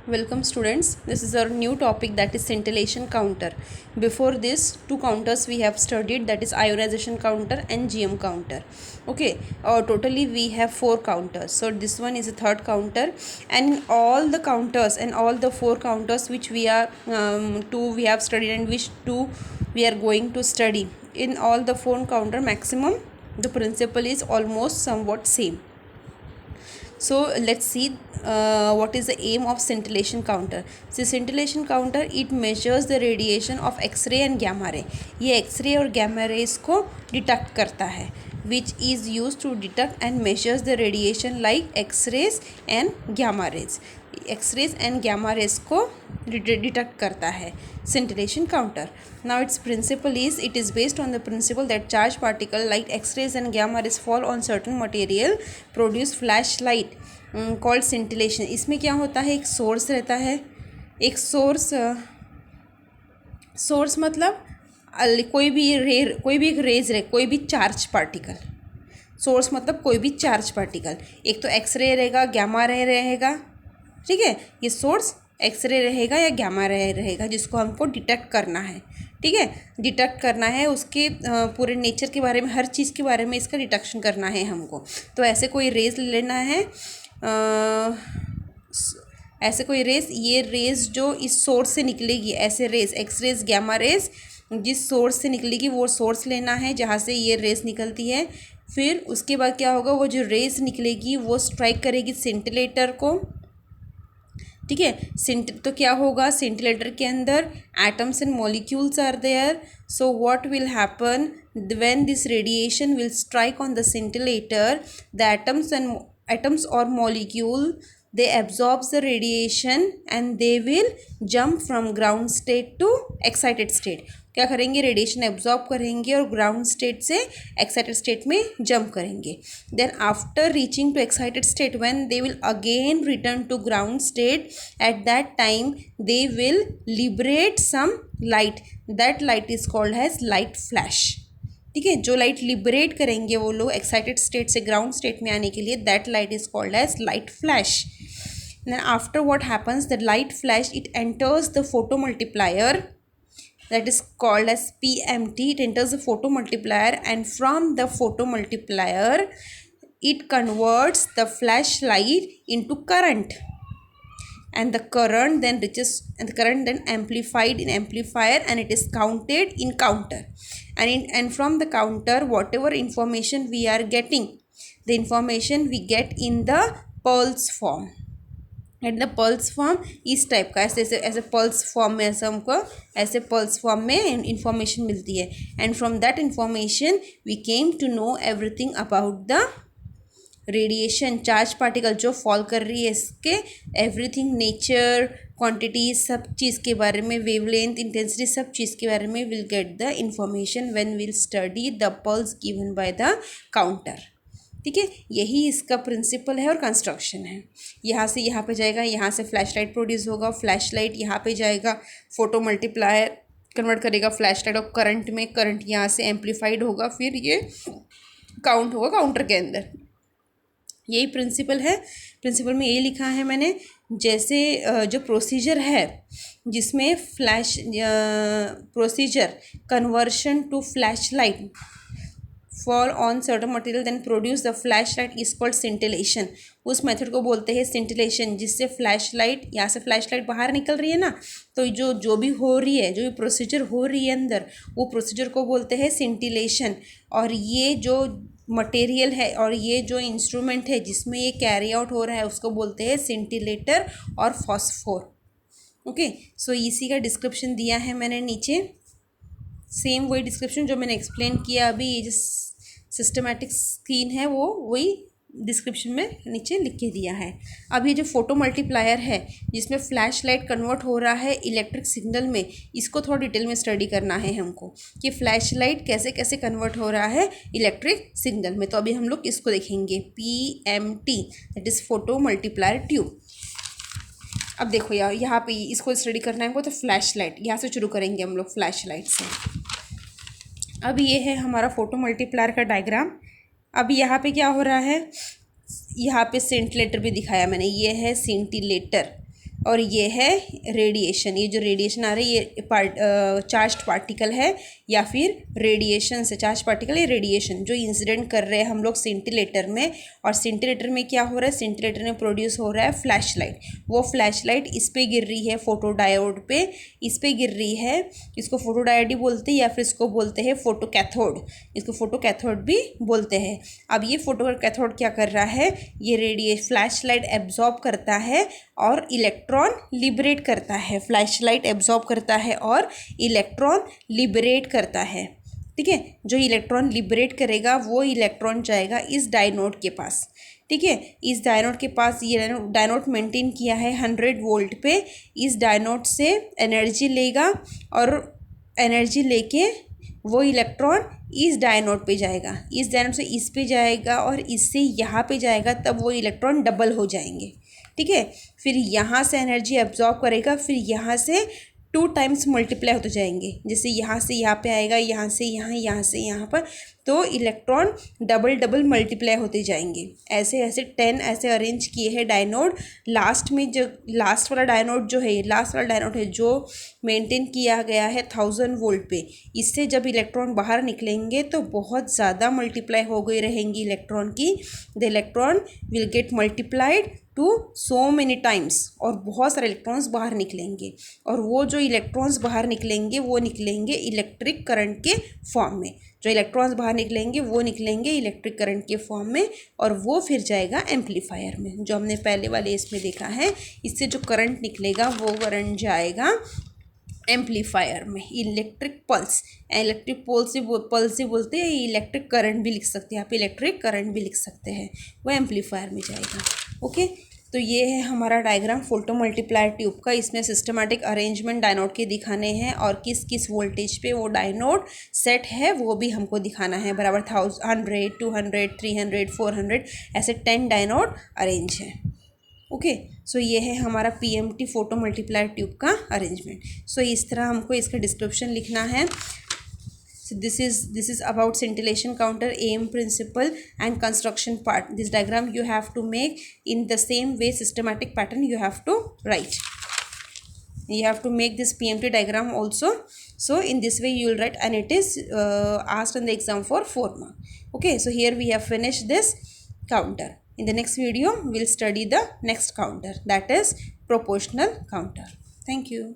Welcome students, this is our new topic, that is scintillation counter. Before this, two counters we have studied, that is ionization counter and GM counter. Okay, totally we have four counters. So this one is a third counter, and in all the counters and all the four counters which we are two we have studied and which two we are going to study, in all the four counter maximum the principle is almost somewhat same. So let's see what is the aim of scintillation counter. So scintillation counter, it measures the radiation of X-ray and gamma ray. ये X-ray और gamma rays को detect करता है, which is used to detect and measures the radiation like X-rays and gamma rays. X-rays and gamma rays को detect करता है scintillation counter. Now its principle is, it is based on the principle that charged particle like X-rays and gamma rays fall on certain material, produce flashlight called scintillation. इसमें क्या होता है, एक source रहता है, एक सोर्स मतलब कोई भी एक रेज रहे, कोई भी चार्ज पार्टिकल. सोर्स मतलब कोई भी चार्ज पार्टिकल, एक तो एक्सरे रहेगा, गैमा रे रहेगा. ठीक है, ये सोर्स एक्सरे रहेगा या गैमा रे रहेगा, जिसको हमको डिटेक्ट करना है. ठीक है, डिटेक्ट करना है, उसके पूरे नेचर के बारे में, हर चीज़ के बारे में इसका डिटेक्शन करना है हमको. तो ऐसे कोई रेज लेना है, ऐसे कोई रेज, ये रेज जो इस सोर्स से निकलेगी, ऐसे rays X rays gamma rays जिस सोर्स से निकलेगी वो सोर्स लेना है जहाँ से ये रेज निकलती है. फिर उसके बाद क्या होगा, वो जो रेज निकलेगी वो स्ट्राइक करेगी सेंटिलेटर को. ठीक है, तो क्या होगा, सेंटिलेटर के अंदर atoms and molecules are there. So what will happen when this radiation will strike on the scintillator, the atoms or molecule, they absorb the radiation and they will jump from ground state to excited state. क्या करेंगे, radiation absorb करेंगे और ground state से excited state में jump करेंगे. Then after reaching to excited state, when they will again return to ground state, at that time they will liberate some light. That light is called as light flash. ठीक है, जो light liberate करेंगे वो लोग excited state से ground state में आने के लिए, that light is called as light flash. Then after what happens, the light flash, it enters the photomultiplier, that is called as PMT. It enters the photomultiplier, and from the photomultiplier it converts the flashlight into current, and the current then reaches, and the current then amplified in amplifier, and it is counted in counter. And from the counter, whatever information we are getting, the information we get in the pulse form. And the pulse form इस type का, ऐसे pulse form में, ऐसे हमको ऐसे pulse form में information मिलती है. And from that information we came to know everything about the radiation. Charge particle जो फॉल कर रही है, इसके एवरीथिंग, नेचर, क्वांटिटी, सब चीज़ के बारे में, वेवलेंथ, इंटेंसिटी, सब चीज़ के बारे में will get the information when will study the pulse given by the counter. ठीक है, यही इसका प्रिंसिपल है और कंस्ट्रक्शन है. यहाँ से यहाँ पे जाएगा, यहाँ से फ्लैशलाइट प्रोड्यूस होगा, फ्लैशलाइट यहाँ पे जाएगा, फोटो मल्टीप्लायर कन्वर्ट करेगा फ्लैशलाइट और करंट में, करंट यहाँ से एम्पलीफाइड होगा, फिर ये काउंट होगा काउंटर के अंदर. यही प्रिंसिपल है. प्रिंसिपल में ये लिखा है मैंने, जैसे जो प्रोसीजर है जिसमें flash procedure conversion to flashlight fall on certain material then produce the flashlight is called scintillation. उस मेथड को बोलते हैं scintillation, जिससे फ्लैशलाइट, यहाँ से फ्लैशलाइट बाहर निकल रही है ना, तो जो भी हो रही है, जो भी प्रोसीजर हो रही है अंदर, वो प्रोसीजर को बोलते हैं scintillation. और ये जो मटेरियल है और ये जो इंस्ट्रूमेंट है जिसमें ये कैरी आउट हो रहा है, उसको बोलते हैं स्सिंटिलेटर और फॉस्फोर. ओके, सो इसी का डिस्क्रिप्शन दिया है मैंने नीचे, सेम वही डिस्क्रिप्शन जो मैंने एक्सप्लेन किया अभी. ये जो सिस्टमेटिक स्कीम है वो वही डिस्क्रिप्शन में नीचे लिख के दिया है. अब ये जो फोटो मल्टीप्लायर है जिसमें फ्लैश लाइट कन्वर्ट हो रहा है इलेक्ट्रिक सिग्नल में, इसको थोड़ा डिटेल में स्टडी करना है हमको कि फ्लैश लाइट कैसे कैसे कन्वर्ट हो रहा है इलेक्ट्रिक सिग्नल में. तो अभी हम लोग इसको देखेंगे, PMT, that is photo multiplier tube. अब देखो यार, यहाँ पे इसको स्टडी करना है हमको, तो फ्लैश लाइट यहाँ से शुरू करेंगे हम लोग, फ्लैश लाइट से. अब ये है हमारा फोटो मल्टीप्लायर का डायग्राम. अब यहाँ पे क्या हो रहा है, यहाँ पे सेंटिलेटर भी दिखाया मैंने, ये है सेंटिलेटर. और ये है रेडिएशन। ये जो रेडिएशन आ रही है ये चार्ज्ड पार्टिकल है या फिर रेडिएशन से, चार्ज पार्टिकल या रेडिएशन जो इंसिडेंट कर रहे हैं हम लोग सिंटिलेटर में। और सिंटिलेटर में क्या हो रहा है, सिंटिलेटर में प्रोड्यूस हो रहा है फ्लैश लाइट। वो फ्लैश लाइट इस पे गिर रही है, फोटो डायोड पे इस पे गिर रही है। इसको फोटो डायोड ही बोलते हैं या फिर इसको बोलते हैं फोटो कैथोड, इसको फोटो कैथोड भी बोलते हैं। अब ये फोटो कैथोड क्या कर रहा है, ये फ्लैश लाइट एब्जॉर्ब करता है और इलेक्ट्रॉन लिबरेट करता है। फ्लैश लाइट एब्जॉर्ब करता है और इलेक्ट्रॉन लिबरेट करता है। ठीक है, जो इलेक्ट्रॉन लिबरेट करेगा वो इलेक्ट्रॉन जाएगा इस डायनोड के पास। ठीक है, इस डायनोड के पास, ये डायनोड मेंटेन किया है 100 वोल्ट पे। इस डायनोड से एनर्जी लेगा और एनर्जी लेके वो इलेक्ट्रॉन इस डायनोड पे जाएगा, इस डायनोड से इस पे जाएगा और इससे यहाँ पे जाएगा, तब वो इलेक्ट्रॉन डबल हो जाएंगे। ठीक है, फिर यहाँ से एनर्जी एब्जॉर्ब करेगा, फिर यहाँ से 2 टाइम्स मल्टीप्लाई होते जाएंगे। जैसे यहाँ से यहाँ पे आएगा, यहाँ से यहाँ, यहाँ से यहाँ पर, तो इलेक्ट्रॉन डबल मल्टीप्लाई होते जाएंगे। ऐसे ऐसे 10 ऐसे अरेंज किए हैं डायनोड। लास्ट में जो लास्ट वाला डायनोड जो है, लास्ट वाला डायनोड है जो मेंटेन किया गया है 1000 वोल्ट पे। इससे जब इलेक्ट्रॉन बाहर निकलेंगे तो बहुत ज़्यादा मल्टीप्लाई हो गई रहेंगी इलेक्ट्रॉन की। The electron will get multiplied to so many times, और बहुत सारे इलेक्ट्रॉन्स बाहर निकलेंगे। और वो जो इलेक्ट्रॉन्स बाहर निकलेंगे वो निकलेंगे इलेक्ट्रिक करंट के फॉर्म में। जो इलेक्ट्रॉन्स बाहर निकलेंगे वो निकलेंगे इलेक्ट्रिक करंट के फॉर्म में, और वो फिर जाएगा एम्पलीफायर में, जो हमने पहले वाले इसमें देखा है। इससे जो करंट निकलेगा वो करंट जाएगा एम्पलीफायर में। इलेक्ट्रिक पल्स, इलेक्ट्रिक पल्स से बोलते हैं, इलेक्ट्रिक करंट भी लिख सकते हैं आप, इलेक्ट्रिक करंट भी लिख सकते हैं, वो एम्पलीफायर में जाएगा। ओके, तो ये है हमारा डायग्राम फोटो मल्टीप्लायर ट्यूब का। इसमें सिस्टमैटिक अरेंजमेंट डायनोड के दिखाने हैं और किस किस वोल्टेज पे वो डायनोड सेट है वो भी हमको दिखाना है। बराबर 100, 200, 300, 400 ऐसे 10 डायनोड अरेंज है। ओके, सो ये है हमारा PMT फोटो मल्टीप्लायर ट्यूब का अरेंजमेंट। सो इस तरह हमको इसका डिस्क्रिप्शन लिखना है। So this is about scintillation counter, aim principle and construction part. This diagram you have to make in the same way, systematic pattern you have to write. You have to make this PMT diagram also. So in this way you will write, and it is asked in the exam for 4 marks. Okay, so here we have finished this counter. In the next video we'll study the next counter, that is proportional counter. Thank you.